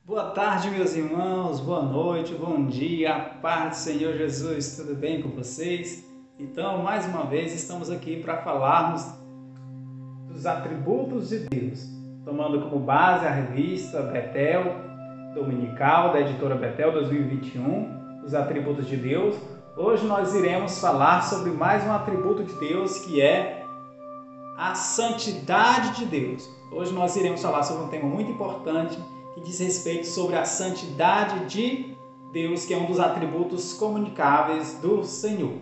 Boa tarde, meus irmãos, boa noite, bom dia, a paz do Senhor Jesus, tudo bem com vocês? Então, mais uma vez, estamos aqui para falarmos dos atributos de Deus, tomando como base a revista Betel Dominical, da editora Betel 2021, os atributos de Deus. Hoje nós iremos falar sobre mais um atributo de Deus, que é a santidade de Deus. Hoje nós iremos falar sobre um tema muito importante, que diz respeito sobre a santidade de Deus, que é um dos atributos comunicáveis do Senhor.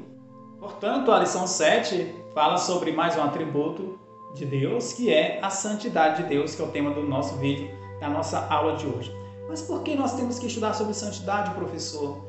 Portanto, a lição 7 fala sobre mais um atributo de Deus, que é a santidade de Deus, que é o tema do nosso vídeo, da nossa aula de hoje. Mas por que nós temos que estudar sobre santidade, professor?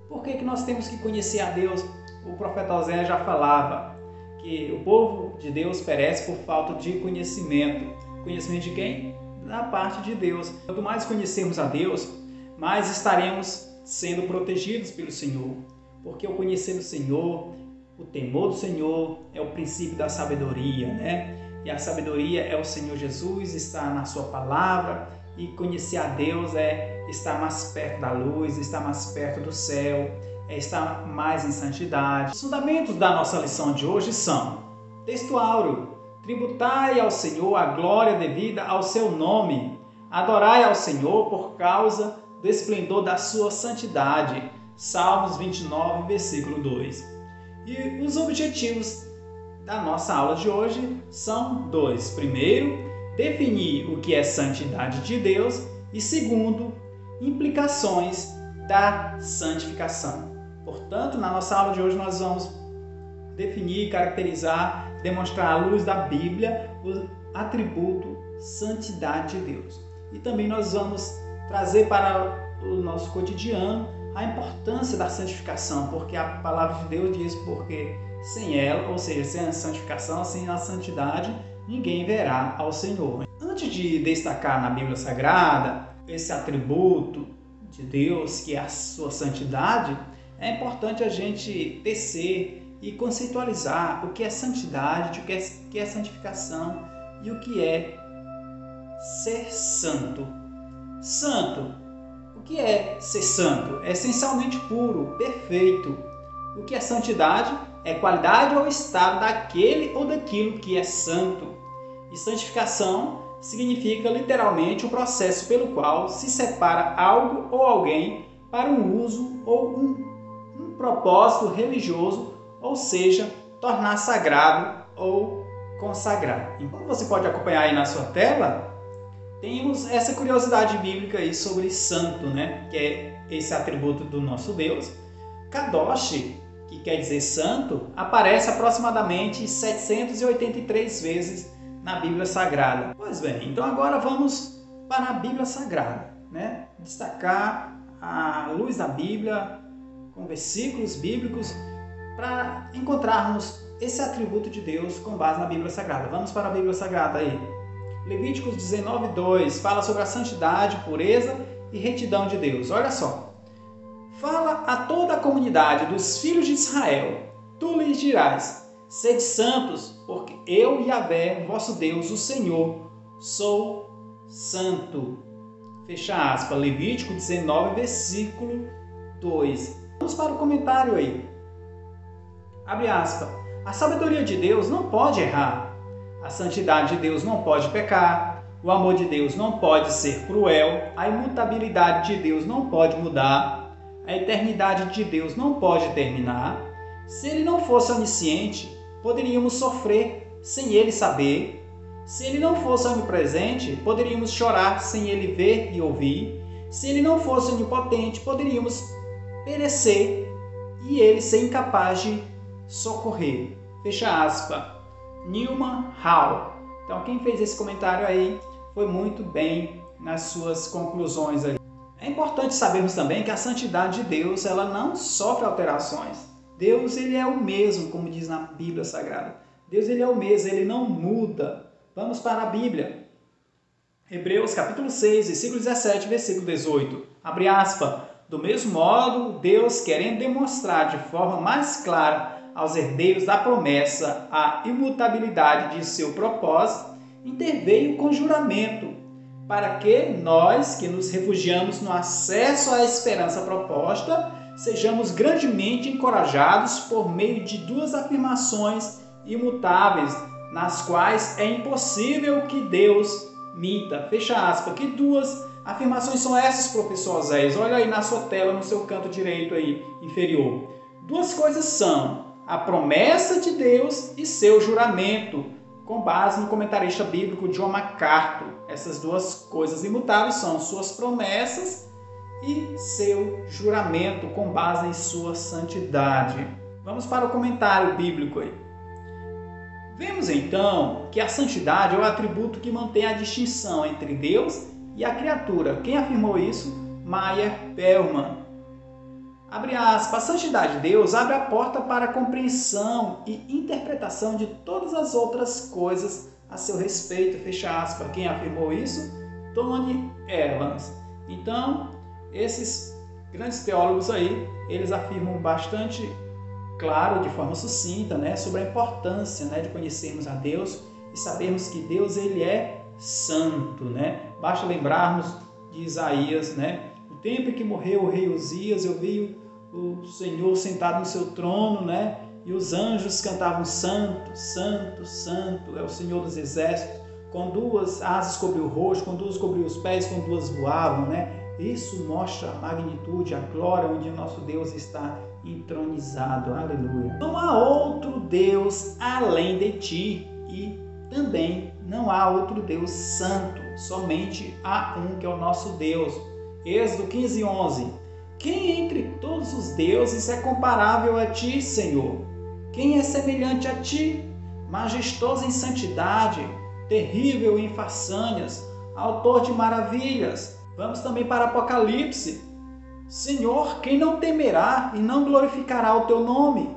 Por que nós temos que conhecer a Deus? O profeta Oséias já falava que o povo de Deus perece por falta de conhecimento. Conhecimento de quem? Da parte de Deus. Quanto mais conhecermos a Deus, mais estaremos sendo protegidos pelo Senhor. Porque o conhecer o Senhor, o temor do Senhor é o princípio da sabedoria, né? E a sabedoria é o Senhor Jesus, está na sua palavra, e conhecer a Deus é estar mais perto da luz, estar mais perto do céu, é estar mais em santidade. Os fundamentos da nossa lição de hoje são: texto áureo, tributai ao Senhor a glória devida ao seu nome. Adorai ao Senhor por causa do esplendor da sua santidade. Salmos 29, versículo 2. E os objetivos da nossa aula de hoje são dois. Primeiro, definir o que é santidade de Deus. E segundo, implicações da santificação. Portanto, na nossa aula de hoje nós vamos definir, caracterizar, demonstrar à luz da Bíblia o atributo santidade de Deus. E também nós vamos trazer para o nosso cotidiano a importância da santificação, porque a palavra de Deus diz: porque sem ela, ou seja, sem a santificação, sem a santidade, ninguém verá ao Senhor. Antes de destacar na Bíblia Sagrada esse atributo de Deus, que é a sua santidade, é importante a gente tecer e conceitualizar o que é santidade, o que é santificação e o que é ser santo. Santo. O que é ser santo? É essencialmente puro, perfeito. O que é santidade? É qualidade ou estado daquele ou daquilo que é santo. E santificação significa literalmente o processo pelo qual se separa algo ou alguém para um uso ou um propósito religioso, ou seja, tornar sagrado ou consagrado. Como você pode acompanhar aí na sua tela, temos essa curiosidade bíblica aí sobre santo, né? Que é esse atributo do nosso Deus. Kadosh, que quer dizer santo, aparece aproximadamente 783 vezes na Bíblia Sagrada. Pois bem, então agora vamos para a Bíblia Sagrada, né? Destacar a luz da Bíblia com versículos bíblicos para encontrarmos esse atributo de Deus com base na Bíblia Sagrada. Vamos para a Bíblia Sagrada aí. Levíticos 19:2 fala sobre a santidade, pureza e retidão de Deus. Olha só. Fala a toda a comunidade dos filhos de Israel. Tu lhes dirás: sede santos, porque eu, Yahvé, vosso Deus, o Senhor, sou santo. Fecha aspas. Levítico 19, versículo 2. Vamos para o comentário aí. Abre aspas. A sabedoria de Deus não pode errar. A santidade de Deus não pode pecar. O amor de Deus não pode ser cruel. A imutabilidade de Deus não pode mudar. A eternidade de Deus não pode terminar. Se ele não fosse onisciente, poderíamos sofrer sem ele saber. Se ele não fosse onipresente, poderíamos chorar sem ele ver e ouvir. Se ele não fosse onipotente, poderíamos perecer e ele ser incapaz de socorrer. Fecha aspas. Newman Hall. Então, quem fez esse comentário aí foi muito bem nas suas conclusões aí. É importante sabermos também que a santidade de Deus, ela não sofre alterações. Deus, ele é o mesmo, como diz na Bíblia Sagrada. Deus, ele é o mesmo, ele não muda. Vamos para a Bíblia. Hebreus capítulo 6, versículo 17, versículo 18. Abre aspas. Do mesmo modo, Deus, querendo demonstrar de forma mais clara aos herdeiros da promessa a imutabilidade de seu propósito, interveio com juramento, para que nós, que nos refugiamos no acesso à esperança proposta, sejamos grandemente encorajados por meio de duas afirmações imutáveis, nas quais é impossível que Deus minta. Fecha aspas. Que duas afirmações são essas, professor Oséias? Olha aí na sua tela, no seu canto direito aí, inferior. Duas coisas são a promessa de Deus e seu juramento, com base no comentarista bíblico John MacArthur. Essas duas coisas imutáveis são suas promessas e seu juramento, com base em sua santidade. Vamos para o comentário bíblico aí. Vemos então que a santidade é o atributo que mantém a distinção entre Deus e a criatura. Quem afirmou isso? Meyer Perlman. Abre aspas, a santidade de Deus abre a porta para a compreensão e interpretação de todas as outras coisas a seu respeito. Fecha aspas. Quem afirmou isso? Tony Evans. Então, esses grandes teólogos aí, eles afirmam bastante claro, de forma sucinta, sobre a importância, de conhecermos a Deus e sabermos que Deus ele é santo, Basta lembrarmos de Isaías, No tempo em que morreu o rei Uzias, eu vi o Senhor sentado no seu trono, E os anjos cantavam santo, santo, santo, é o Senhor dos exércitos. Com duas asas cobriu o rosto, com duas cobriu os pés, com duas voavam, Isso mostra a magnitude, a glória onde nosso Deus está entronizado. Aleluia. Não há outro Deus além de ti e também não há outro Deus santo. Somente há um que é o nosso Deus. Êxodo 15:11. Quem entre todos os deuses é comparável a ti, Senhor? Quem é semelhante a ti? Majestoso em santidade, terrível em façanhas, autor de maravilhas. Vamos também para Apocalipse. Senhor, quem não temerá e não glorificará o teu nome?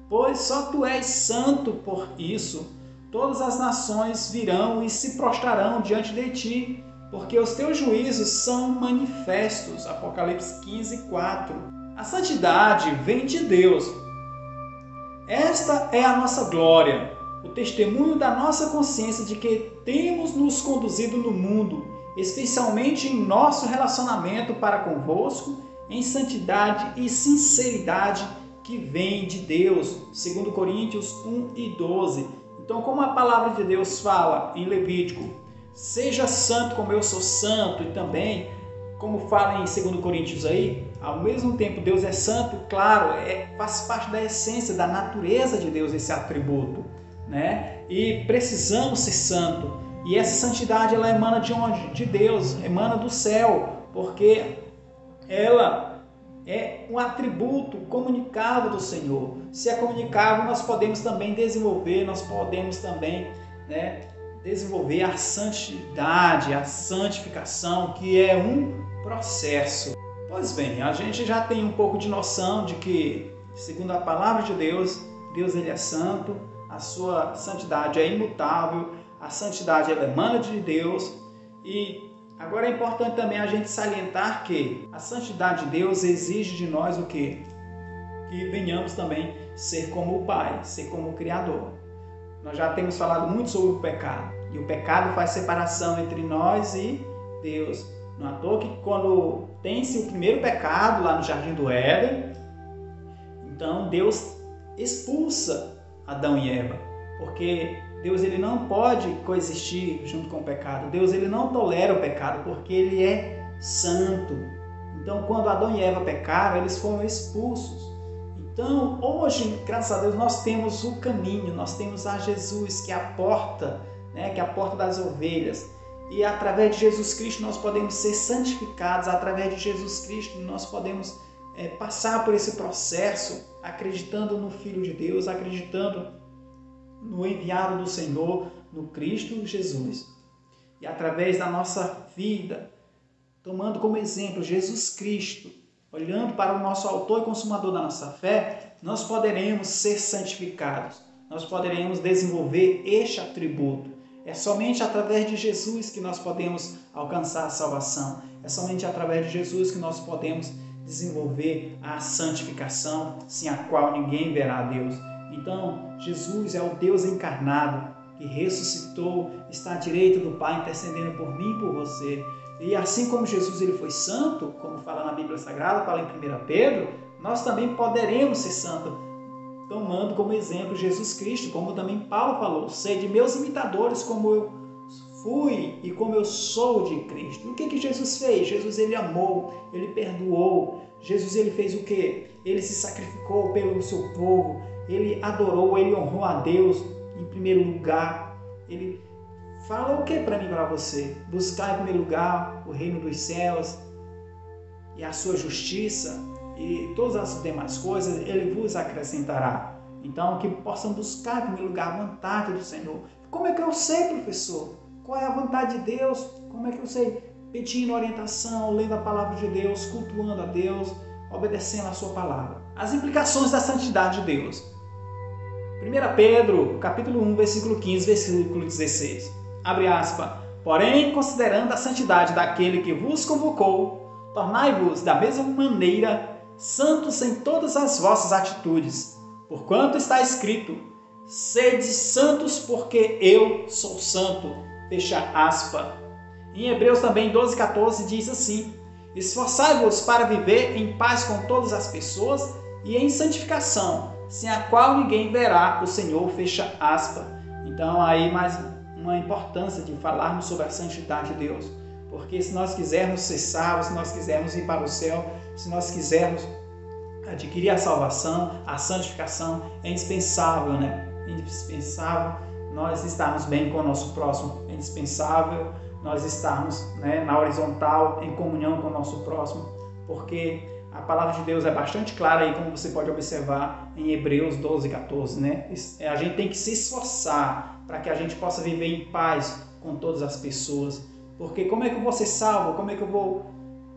Pois só tu és santo, por isso todas as nações virão e se prostrarão diante de ti, porque os teus juízos são manifestos. Apocalipse 15:4. A santidade vem de Deus. Esta é a nossa glória, o testemunho da nossa consciência de que temos nos conduzido no mundo, especialmente em nosso relacionamento para convosco, em santidade e sinceridade que vem de Deus. 2 Coríntios 1:12. Então, como a palavra de Deus fala em Levítico, seja santo como eu sou santo, e também, como fala em 2 Coríntios aí, ao mesmo tempo Deus é santo, claro, faz parte da essência, da natureza de Deus esse atributo, E precisamos ser santo. E essa santidade, ela emana de onde? De Deus, emana do céu, porque ela é um atributo comunicável do Senhor. Se é comunicável, nós podemos também desenvolver, desenvolver a santidade, a santificação, que é um processo. Pois bem, a gente já tem um pouco de noção de que, segundo a palavra de Deus, Deus ele é santo, a sua santidade é imutável, a santidade ela emana de Deus. E agora é importante também a gente salientar que a santidade de Deus exige de nós o quê? Que venhamos também ser como o Pai, ser como o Criador. Nós já temos falado muito sobre o pecado. E o pecado faz separação entre nós e Deus. Não é à toa que quando tem-se o primeiro pecado lá no Jardim do Éden, então Deus expulsa Adão e Eva. Porque Deus ele não pode coexistir junto com o pecado. Deus ele não tolera o pecado porque ele é santo. Então, quando Adão e Eva pecaram, eles foram expulsos. Então, hoje, graças a Deus, nós temos o caminho, nós temos a Jesus, que é a porta, que é a porta das ovelhas. E através de Jesus Cristo nós podemos ser santificados, através de Jesus Cristo nós podemos passar por esse processo, acreditando no Filho de Deus, acreditando no enviado do Senhor, no Cristo Jesus. E através da nossa vida, tomando como exemplo Jesus Cristo, olhando para o nosso autor e consumador da nossa fé, nós poderemos ser santificados, nós poderemos desenvolver este atributo. É somente através de Jesus que nós podemos alcançar a salvação. É somente através de Jesus que nós podemos desenvolver a santificação, sem a qual ninguém verá a Deus. Então, Jesus é o Deus encarnado, que ressuscitou, está à direita do Pai, intercedendo por mim e por você. E assim como Jesus ele foi santo, como fala na Bíblia Sagrada, fala em 1 Pedro, nós também poderemos ser santos, tomando como exemplo Jesus Cristo, como também Paulo falou, sede meus imitadores como eu fui e como eu sou de Cristo. O que Jesus fez? Jesus ele amou, ele perdoou. Jesus ele fez o quê? Ele se sacrificou pelo seu povo, ele adorou, ele honrou a Deus em primeiro lugar. Ele fala o que para mim e para você? Buscar em primeiro lugar o reino dos céus e a sua justiça e todas as demais coisas ele vos acrescentará. Então que possam buscar em primeiro lugar a vontade do Senhor. Como é que eu sei, professor? Qual é a vontade de Deus? Como é que eu sei? Pedindo orientação, lendo a palavra de Deus, cultuando a Deus, obedecendo a sua palavra. As implicações da santidade de Deus. 1 Pedro, capítulo 1, versículo 15, versículo 16. Abre aspas. Porém, considerando a santidade daquele que vos convocou, tornai-vos da mesma maneira santos em todas as vossas atitudes, porquanto está escrito, sede santos porque eu sou santo. Fecha aspas. Em Hebreus também 12:14 diz assim, esforçai-vos para viver em paz com todas as pessoas e em santificação, sem a qual ninguém verá o Senhor, fecha aspas. Então aí mais uma importância de falarmos sobre a santidade de Deus, porque se nós quisermos ser salvos, se nós quisermos ir para o céu, se nós quisermos adquirir a salvação, a santificação, é indispensável, né? Indispensável nós estarmos bem com o nosso próximo, é indispensável nós estarmos, né, na horizontal, em comunhão com o nosso próximo, porque a palavra de Deus é bastante clara aí, como você pode observar em Hebreus 12:14, né? A gente tem que se esforçar para que a gente possa viver em paz com todas as pessoas, porque como é que eu vou ser salvo? Como é que eu vou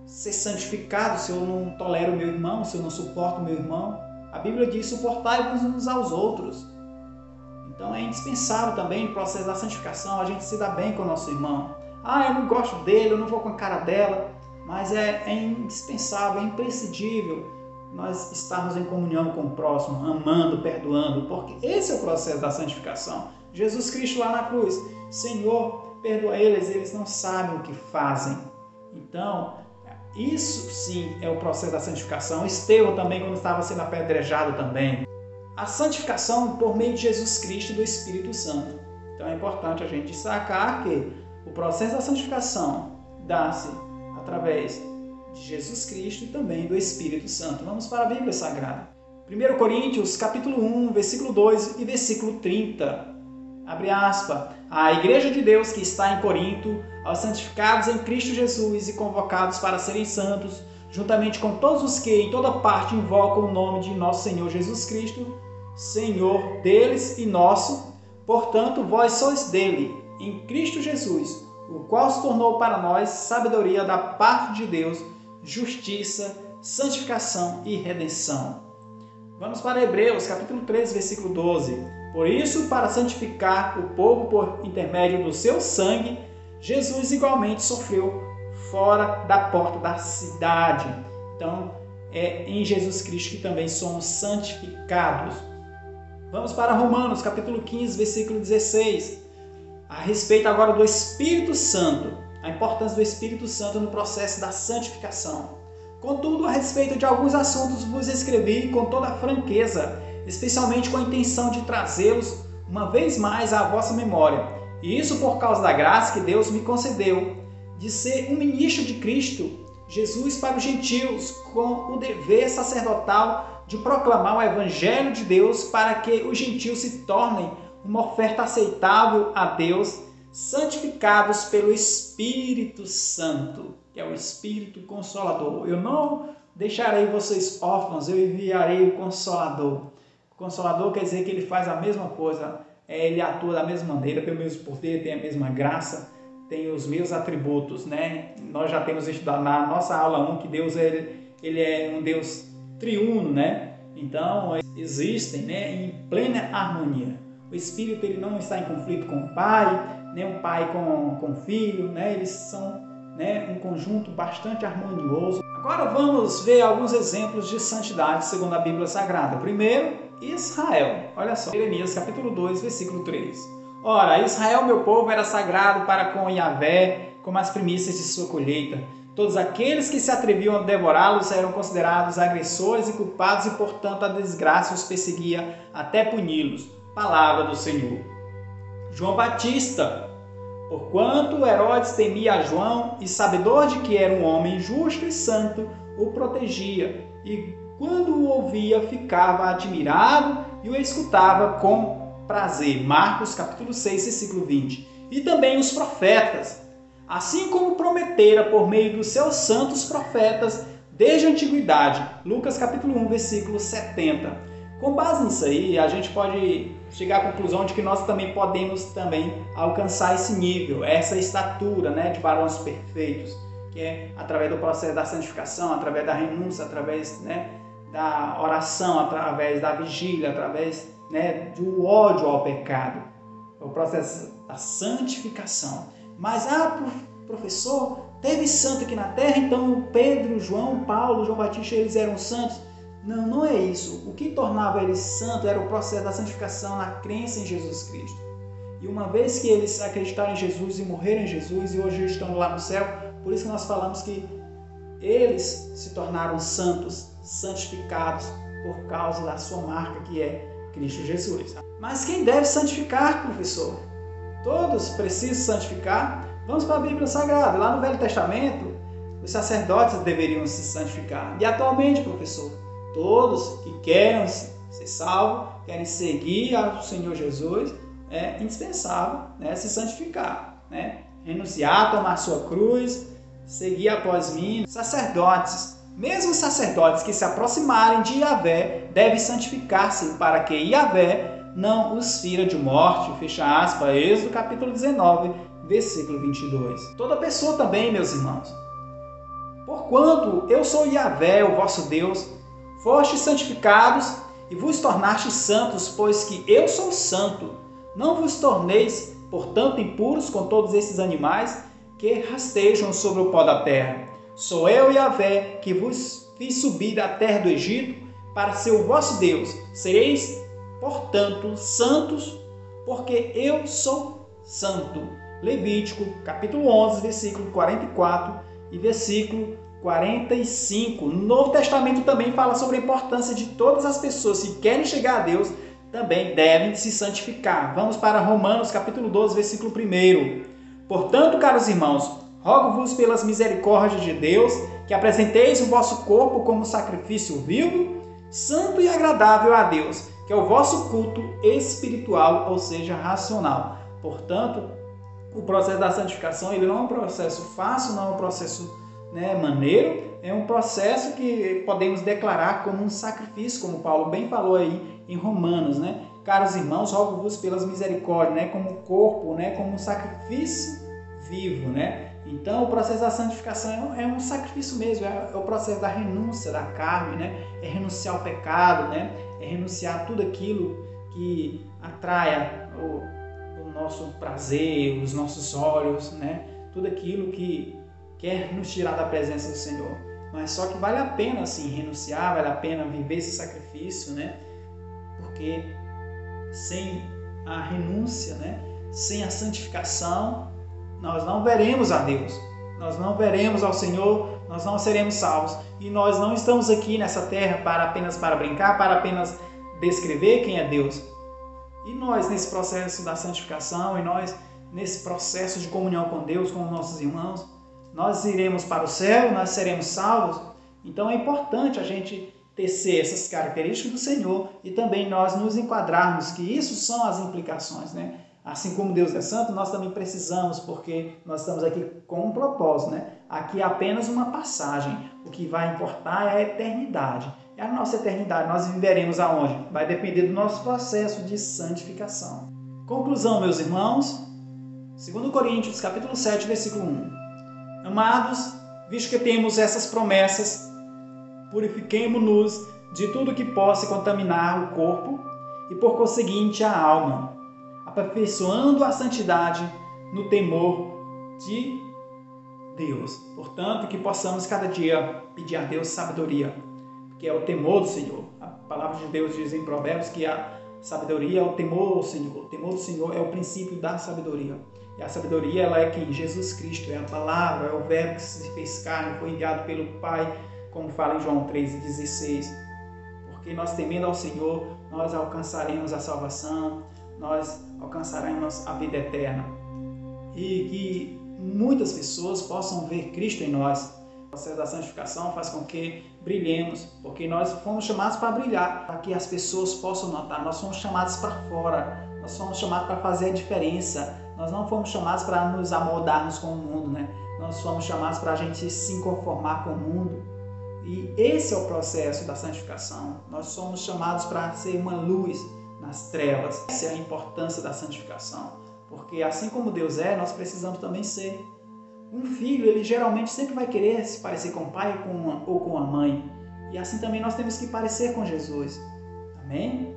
ser santificado se eu não tolero o meu irmão, se eu não suporto o meu irmão? A Bíblia diz, suportai-vos uns aos outros. Então é indispensável também no processo da santificação a gente se dar bem com o nosso irmão. Eu não gosto dele, eu não vou com a cara dela, mas é indispensável, é imprescindível nós estarmos em comunhão com o próximo, amando, perdoando, porque esse é o processo da santificação. Jesus Cristo lá na cruz, Senhor, perdoa eles não sabem o que fazem. Então, isso sim é o processo da santificação. Estevão também, quando estava sendo apedrejado também. A santificação por meio de Jesus Cristo e do Espírito Santo. Então é importante a gente destacar que o processo da santificação dá-se através de Jesus Cristo e também do Espírito Santo. Vamos para a Bíblia Sagrada. 1 Coríntios, capítulo 1, versículo 2 e versículo 30. Abre aspas. A igreja de Deus que está em Corinto, aos santificados em Cristo Jesus e convocados para serem santos, juntamente com todos os que em toda parte invocam o nome de nosso Senhor Jesus Cristo, Senhor deles e nosso, portanto vós sois dele, em Cristo Jesus, o qual se tornou para nós sabedoria da parte de Deus, justiça, santificação e redenção. Vamos para Hebreus, capítulo 3, versículo 12. Por isso, para santificar o povo por intermédio do seu sangue, Jesus igualmente sofreu fora da porta da cidade. Então, é em Jesus Cristo que também somos santificados. Vamos para Romanos, capítulo 15, versículo 16. A respeito agora do Espírito Santo, a importância do Espírito Santo no processo da santificação. Contudo, a respeito de alguns assuntos vos escrevi com toda franqueza, especialmente com a intenção de trazê-los uma vez mais à vossa memória. E isso por causa da graça que Deus me concedeu, de ser um ministro de Cristo Jesus para os gentios, com o dever sacerdotal de proclamar o Evangelho de Deus para que os gentios se tornem uma oferta aceitável a Deus, santificados pelo Espírito Santo, que é o Espírito Consolador. Eu não deixarei vocês órfãos, eu enviarei o Consolador. O Consolador quer dizer que ele faz a mesma coisa, ele atua da mesma maneira, tem o mesmo poder, tem a mesma graça, tem os mesmos atributos, né? Nós já temos estudado na nossa aula 1 que Deus ele é um Deus triuno, né? Então, existem, né, em plena harmonia. O Espírito ele não está em conflito com o Pai, nem o Pai com o Filho, né? Eles são, né, um conjunto bastante harmonioso. Agora vamos ver alguns exemplos de santidade segundo a Bíblia Sagrada. Primeiro, Israel. Olha só, Jeremias capítulo 2, versículo 3. Ora, Israel, meu povo, era sagrado para com Yahvé, como as primícias de sua colheita. Todos aqueles que se atreviam a devorá-los eram considerados agressores e culpados, e, portanto, a desgraça os perseguia até puni-los. Palavra do Senhor. João Batista. Porquanto Herodes temia a João, e sabedor de que era um homem justo e santo, o protegia, e quando o ouvia ficava admirado e o escutava com prazer. Marcos capítulo 6, versículo 20. E também os profetas, assim como prometera por meio dos seus santos profetas desde a antiguidade. Lucas capítulo 1, versículo 70. Com base nisso aí, a gente pode chegar à conclusão de que nós também podemos alcançar esse nível, essa estatura, de varões perfeitos, que é através do processo da santificação, através da renúncia, através da oração, através da vigília, através do ódio ao pecado. É o processo da santificação. Mas, professor, teve santo aqui na terra, então Pedro, João, Paulo, João Batista, eles eram santos? Não, não é isso. O que tornava eles santos era o processo da santificação na crença em Jesus Cristo. E uma vez que eles acreditaram em Jesus e morreram em Jesus e hoje estão lá no céu, por isso que nós falamos que eles se tornaram santos, santificados por causa da sua marca, que é Cristo Jesus. Mas quem deve santificar, professor? Todos precisam santificar? Vamos para a Bíblia Sagrada. Lá no Velho Testamento, os sacerdotes deveriam se santificar. E atualmente, professor, todos que querem ser salvos, querem seguir ao Senhor Jesus, é indispensável se santificar, renunciar, tomar sua cruz, seguir após mim. Sacerdotes, mesmo os sacerdotes que se aproximarem de Yahvé, devem santificar-se para que Yahvé não os fira de morte. Fecha aspas, Êxodo capítulo 19, versículo 22. Toda pessoa também, meus irmãos. Porquanto eu sou Yahvé, o vosso Deus, fostes santificados e vos tornastes santos, pois que eu sou santo. Não vos torneis, portanto, impuros com todos esses animais que rastejam sobre o pó da terra. Sou eu, Yahvé, que vos fiz subir da terra do Egito para ser o vosso Deus. Sereis, portanto, santos, porque eu sou santo. Levítico, capítulo 11, versículo 44 e versículo 45. No Novo Testamento também fala sobre a importância de todas as pessoas que querem chegar a Deus, também devem se santificar. Vamos para Romanos, capítulo 12, versículo 1. Portanto, caros irmãos, rogo-vos pelas misericórdias de Deus, que apresenteis o vosso corpo como sacrifício vivo, santo e agradável a Deus, que é o vosso culto espiritual, ou seja, racional. Portanto, o processo da santificação ele não é um processo fácil, não é um processo maneiro, é um processo que podemos declarar como um sacrifício, como Paulo bem falou aí em Romanos, Caros irmãos, rogo-vos pelas misericórdias, como corpo, como um sacrifício vivo, Então, o processo da santificação é um sacrifício mesmo, é o processo da renúncia da carne, É renunciar ao pecado, É renunciar a tudo aquilo que atrai o nosso prazer, os nossos olhos, Tudo aquilo que quer nos tirar da presença do Senhor. Mas só que vale a pena, assim, renunciar, vale a pena viver esse sacrifício, Porque sem a renúncia, sem a santificação, nós não veremos a Deus, nós não veremos ao Senhor, nós não seremos salvos. E nós não estamos aqui nessa terra apenas para brincar, para apenas descrever quem é Deus. E nós, nesse processo da santificação, e nós, nesse processo de comunhão com Deus, com os nossos irmãos, nós iremos para o céu, nós seremos salvos. Então é importante a gente tecer essas características do Senhor e também nós nos enquadrarmos que isso são as implicações, Assim como Deus é santo, nós também precisamos, porque nós estamos aqui com um propósito, Aqui é apenas uma passagem. O que vai importar é a eternidade. É a nossa eternidade. Nós viveremos aonde? Vai depender do nosso processo de santificação. Conclusão, meus irmãos. 2 Coríntios, capítulo 7, versículo 1. Amados, visto que temos essas promessas, purifiquemo-nos de tudo que possa contaminar o corpo e, por conseguinte, a alma, aperfeiçoando a santidade no temor de Deus. Portanto, que possamos cada dia pedir a Deus sabedoria, que é o temor do Senhor. A palavra de Deus diz em Provérbios que Sabedoria é o temor ao Senhor. O temor do Senhor é o princípio da sabedoria. E a sabedoria, ela é quem? Jesus Cristo, é a palavra, é o verbo que se fez carne, foi enviado pelo Pai, como fala em João 3,16. Porque nós, temendo ao Senhor, nós alcançaremos a salvação, nós alcançaremos a vida eterna. E que muitas pessoas possam ver Cristo em nós. O processo da santificação faz com que brilhemos, porque nós fomos chamados para brilhar, para que as pessoas possam notar. Nós fomos chamados para fora, nós fomos chamados para fazer a diferença. Nós não fomos chamados para nos amoldarmos com o mundo, né? Nós fomos chamados para a gente se conformar com o mundo. E esse é o processo da santificação. Nós somos chamados para ser uma luz nas trevas. Essa é a importância da santificação. Porque assim como Deus é, nós precisamos também ser. Um filho, ele geralmente sempre vai querer se parecer com o pai ou com a mãe. E assim também nós temos que parecer com Jesus. Amém?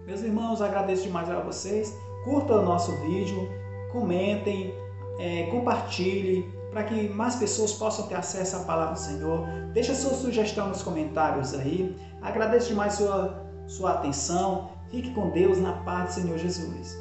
Meus irmãos, agradeço demais a vocês. Curta o nosso vídeo, comentem, compartilhem, para que mais pessoas possam ter acesso à palavra do Senhor. Deixa sua sugestão nos comentários aí. Agradeço demais sua atenção. Fique com Deus na paz do Senhor Jesus.